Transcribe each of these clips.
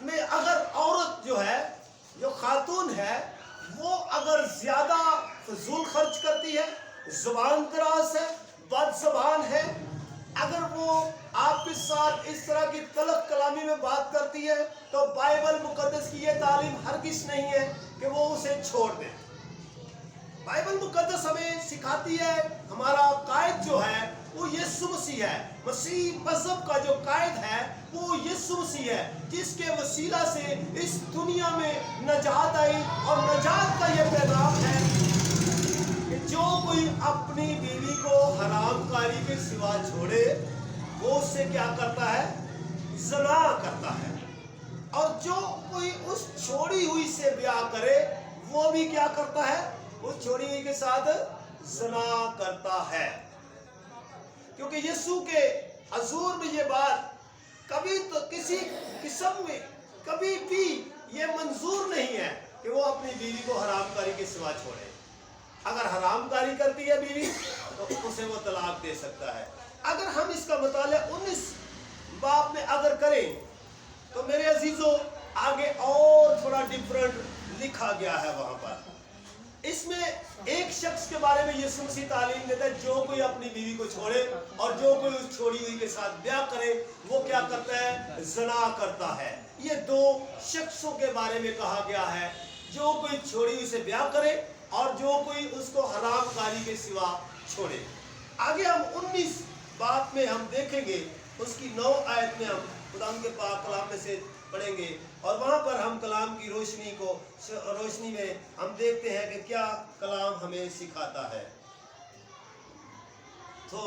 میں اگر عورت جو ہے، جو خاتون ہے، وہ اگر زیادہ فضول خرچ کرتی ہے، زبان دراز ہے، بد زبان ہے، اگر وہ آپ کے ساتھ اس طرح کی تلخ کلامی میں بات کرتی ہے، تو بائبل مقدس کی یہ تعلیم ہرگز نہیں ہے کہ وہ اسے چھوڑ دیں۔ بائبل مقدس ہمیں سکھاتی ہے، ہمارا قائد جو ہے وہ یسوع مسیح ہے۔ مسیح مذہب کا جو قائد ہے وہ یسوع مسیح ہے، جس کے وسیلہ سے اس دنیا میں نجات آئی، اور نجات کا یہ پیغام ہے کہ جو کوئی اپنی بیوی کو حرام کاری کے سوا چھوڑے، وہ اس سے کیا کرتا ہے؟ زنا کرتا ہے۔ اور جو کوئی اس چھوڑی ہوئی سے بیاہ کرے، وہ بھی کیا کرتا ہے؟ اس چھوڑی ہوئی کے ساتھ زنا کرتا ہے۔ کیونکہ یسوع کے حضور میں یہ بات کبھی تو کسی قسم میں کبھی بھی یہ منظور نہیں ہے کہ وہ اپنی بیوی کو حرام کاری کے سوا چھوڑے۔ اگر حرام کاری کرتی ہے بیوی تو اسے وہ طلاق دے سکتا ہے۔ اگر ہم اس کا مطالعہ 19 باب میں اگر کریں تو میرے عزیزوں آگے اور تھوڑا ڈیفرنٹ لکھا گیا ہے وہاں پر۔ اس میں ایک شخص کے بارے میں یسوع مسیح تعلیم دیتا ہے، جو کوئی اپنی بیوی کو چھوڑے اور جو کوئی اس چھوڑی ہوئی کے ساتھ بیاہ کرے، وہ کیا کرتا ہے؟ زنا کرتا ہے۔ یہ دو شخصوں کے بارے میں کہا گیا ہے، جو کوئی چھوڑی ہوئی سے بیاہ کرے اور جو کوئی اس کو حرام کاری کے سوا چھوڑے۔ آگے ہم 19 باب میں ہم دیکھیں گے، اس کی 9 آیت میں ہم خدا کے پاک کلام میں سے پڑھیں گے، اور وہاں پر ہم کلام کی روشنی میں ہم دیکھتے ہیں کہ کیا کلام ہمیں سکھاتا ہے۔ تو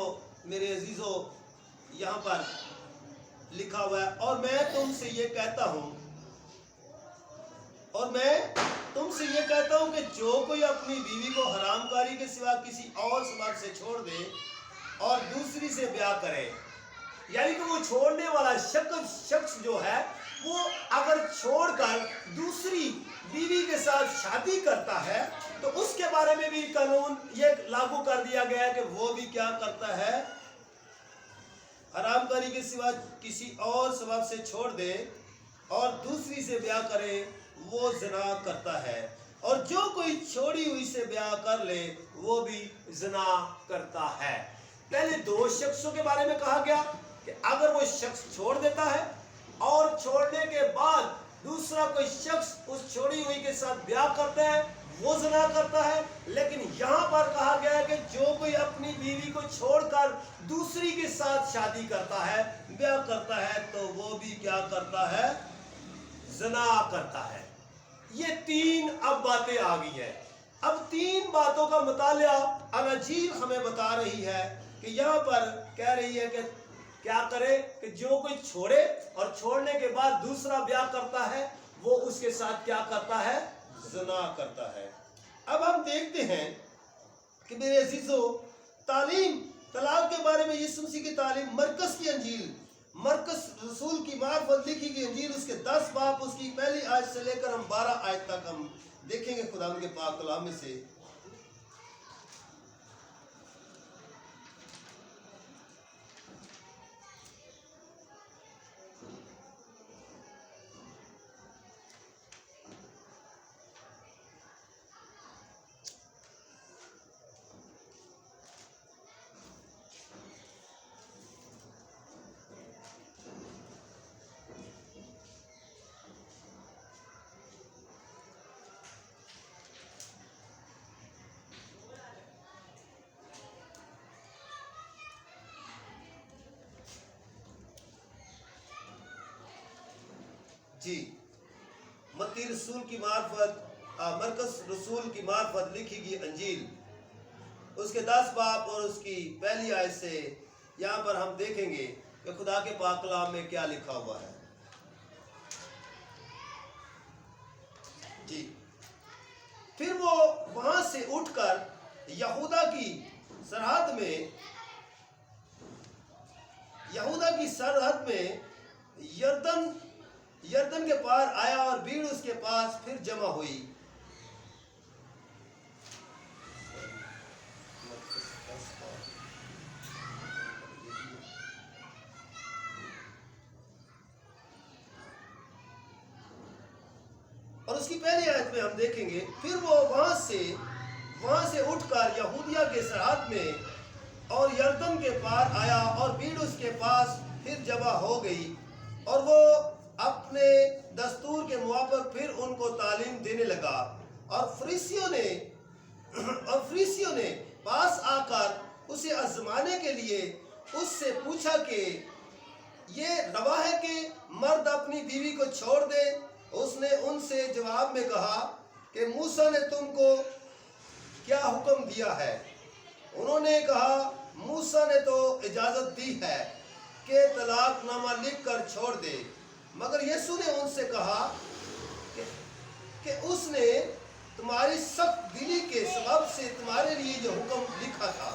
میرے عزیزوں یہاں پر لکھا ہوا ہے، اور میں تم سے یہ کہتا ہوں کہ جو کوئی اپنی بیوی کو حرام کاری کے سوا کسی اور سبب سے چھوڑ دے اور دوسری سے بیاہ کرے، یعنی کہ وہ چھوڑنے والا شخص جو ہے، وہ اگر چھوڑ کر دوسری بیوی کے ساتھ شادی کرتا ہے تو اس کے بارے میں بھی قانون یہ لاگو کر دیا گیا ہے کہ وہ بھی کیا کرتا ہے؟ حرام کاری کے سوا کسی اور سبب سے چھوڑ دے اور دوسری سے بیاہ کرے، وہ زنا کرتا ہے، اور جو کوئی چھوڑی ہوئی سے بیاہ کر لے وہ بھی زنا کرتا ہے۔ پہلے 2 شخصوں کے بارے میں کہا گیا کہ اگر وہ شخص چھوڑ دیتا ہے اور چھوڑنے کے بعد دوسرا کوئی شخص اس چھوڑی ہوئی کے ساتھ بیاہ کرتا ہے، وہ زنا کرتا ہے۔ لیکن یہاں پر کہا گیا ہے کہ جو کوئی اپنی بیوی کو چھوڑ کر دوسری کے ساتھ شادی کرتا ہے، بیاہ کرتا ہے، تو وہ بھی کیا کرتا ہے؟ زنا کرتا ہے۔ یہ 3 اب باتیں آ گئی ہیں۔ اب 3 باتوں کا مطالعہ اناجیل ہمیں بتا رہی ہے کہ یہاں پر کہہ رہی ہے کہ کیا کرے؟ کہ جو کوئی چھوڑے اور چھوڑنے کے بعد دوسرا بیاہ کرتا ہے، وہ اس کے ساتھ کیا کرتا ہے؟ زنا کرتا ہے۔ اب ہم دیکھتے ہیں کہ میرے عزیزوں تعلیم طلاق کے بارے میں یسوع مسیح کی تعلیم مرکز کی انجیل، مرکز رسول کی معرفت لکھی گئی انجیل، اس کے 10 باب، اس کی پہلی آیت سے لے کر ہم 12 آیت تک ہم دیکھیں گے خدا کے پاک کلام میں سے۔ جی، متی رسول کی معرفت، مرکز رسول کی معرفت لکھی گئی انجیل، اس کے 10 باب اور اس کی پہلی آیت سے یہاں پر ہم دیکھیں گے کہ خدا کے پاک کلام میں کیا لکھا ہوا ہے۔ جی، پھر وہ وہاں سے اٹھ کر یہودا کی سرحد میں یردن کے پار آیا، اور بھیڑ اس کے پاس پھر جمع ہوئی۔ اور اس کی پہلی آیت میں ہم دیکھیں گے پھر وہ وہاں سے اٹھ کر یہودیہ کے سرحد میں اور یردن کے پار آیا اور بھیڑ اس کے پاس پھر جمع ہو گئی اور وہ اپنے دستور کے موافق پھر ان کو تعلیم دینے لگا اور فریسیوں نے پاس آ کر اسے آزمانے کے لیے اس سے پوچھا کہ یہ روا ہے کہ مرد اپنی بیوی کو چھوڑ دے؟ اس نے ان سے جواب میں کہا کہ موسیٰ نے تم کو کیا حکم دیا ہے؟ انہوں نے کہا موسیٰ نے تو اجازت دی ہے کہ طلاق نامہ لکھ کر چھوڑ دے، مگر یسوع نے ان سے کہا کہ اس نے تمہاری سخت دلی کے سبب سے تمہارے لیے جو حکم لکھا تھا،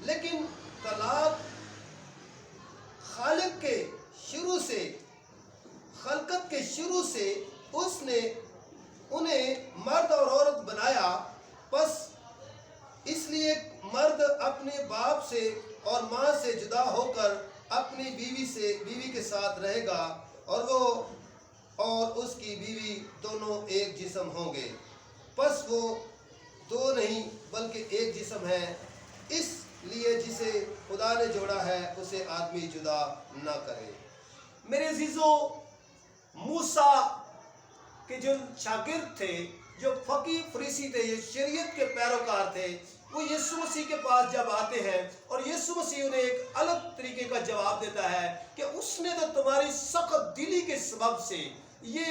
لیکن طلاق خلقت کے شروع سے اس نے انہیں مرد اور عورت بنایا، پس اس لیے مرد اپنے باپ سے اور ماں سے جدا ہو کر اپنی بیوی کے ساتھ رہے گا اور وہ اور اس کی بیوی دونوں ایک جسم ہوں گے، پس وہ دو نہیں بلکہ ایک جسم ہے۔ اس لیے جسے خدا نے جوڑا ہے اسے آدمی جدا نہ کرے۔ میرے عزیزو، موسیٰ کے جو شاگرد تھے، جو فقیہ فریسی تھے، یہ شریعت کے پیروکار تھے، وہ یسوع مسیح کے پاس جب آتے ہیں اور یسوع مسیح انہیں ایک الگ طریقے کا جواب دیتا ہے کہ اس نے تو تمہاری سخت دلی کے سبب سے یہ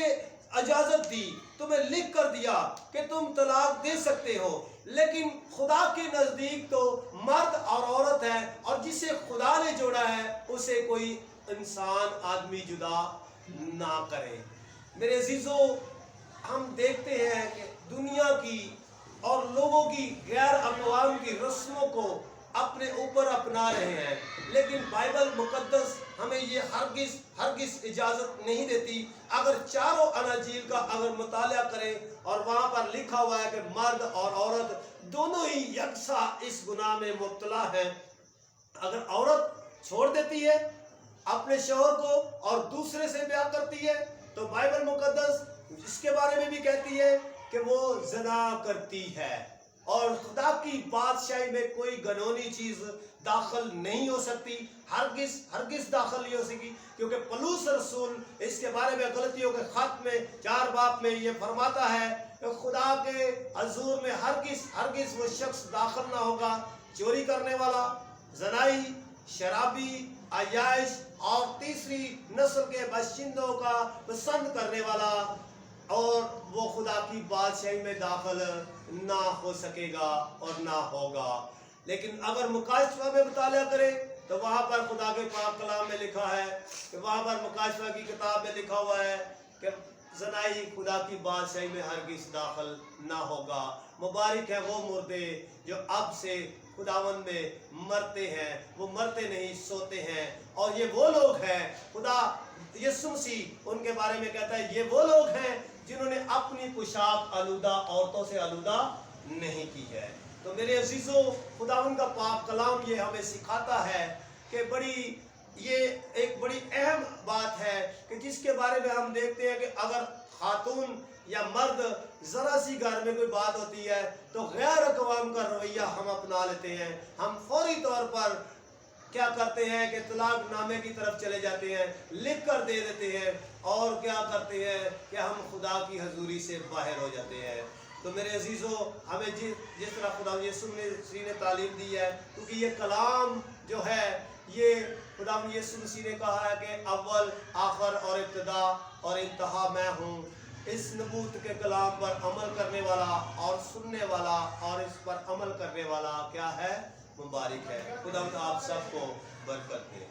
اجازت دی، تمہیں لکھ کر دیا کہ تم طلاق دے سکتے ہو، لیکن خدا کے نزدیک تو مرد اور عورت ہے، اور جسے خدا نے جوڑا ہے اسے کوئی انسان آدمی جدا نہ کرے۔ میرے عزیزو، ہم دیکھتے ہیں کہ دنیا کی اور لوگوں کی غیر اقوام کی رسموں کو اپنے اوپر اپنا رہے ہیں، لیکن بائبل مقدس ہمیں یہ ہرگز اجازت نہیں دیتی۔ اگر چاروں اناجیل کا اگر مطالعہ کریں اور وہاں پر لکھا ہوا ہے کہ مرد اور عورت دونوں ہی یکساں اس گناہ میں مبتلا ہیں۔ اگر عورت چھوڑ دیتی ہے اپنے شوہر کو اور دوسرے سے بیاہ کرتی ہے تو بائبل مقدس اس کے بارے میں بھی کہتی ہے کہ وہ زنا کرتی ہے، اور خدا کی بادشاہی میں کوئی گنہونی چیز داخل نہیں ہو سکتی، ہرگز داخل نہیں ہو سکی، کیونکہ پولس رسول اس کے بارے میں غلطیوں کے خط میں 4 باب میں یہ فرماتا ہے کہ خدا کے حضور میں ہرگز وہ شخص داخل نہ ہوگا چوری کرنے والا، زنائی، شرابی، عیاش اور تیسری نسل کے باشندوں کا پسند کرنے والا، اور وہ خدا کی بادشاہی میں داخل نہ ہو سکے گا اور نہ ہوگا۔ لیکن اگر مکاشفہ میں مطالعہ کریں تو وہاں پر خدا کے پاک کلام میں لکھا ہے کہ وہاں پر مکاشفہ کی کتاب میں لکھا ہوا ہے کہ زنائی خدا کی بادشاہی میں ہرگز داخل نہ ہوگا۔ مبارک ہے وہ مردے جو اب سے خداوند میں مرتے ہیں، وہ مرتے نہیں سوتے ہیں، اور یہ وہ لوگ ہیں، خدا یسوع مسیح ان کے بارے میں کہتا ہے یہ وہ لوگ ہیں جنہوں نے اپنی پوشاک آلودہ عورتوں سے آلودہ نہیں کی ہے۔ تو میرے عزیزو، خداوند کا پاک کلام یہ ہمیں سکھاتا ہے کہ یہ ایک بڑی اہم بات ہے کہ جس کے بارے میں ہم دیکھتے ہیں کہ اگر خاتون یا مرد ذرا سی گھر میں کوئی بات ہوتی ہے تو غیر اقوام کا رویہ ہم اپنا لیتے ہیں، ہم فوری طور پر کیا کرتے ہیں کہ طلاق نامے کی طرف چلے جاتے ہیں، لکھ کر دے دیتے ہیں، اور کیا کرتے ہیں کہ ہم خدا کی حضوری سے باہر ہو جاتے ہیں۔ تو میرے عزیزو، ہمیں جس طرح خدا یسوع مسیح نے تعلیم دی ہے، کیونکہ یہ کلام جو ہے یہ خدا یسوع مسیح نے کہا ہے کہ اول آخر اور ابتدا اور انتہا میں ہوں، اس نبوت کے کلام پر عمل کرنے والا اور سننے والا اور اس پر عمل کرنے والا کیا ہے؟ مبارک ہے۔ خدا آپ سب کو برکت دے۔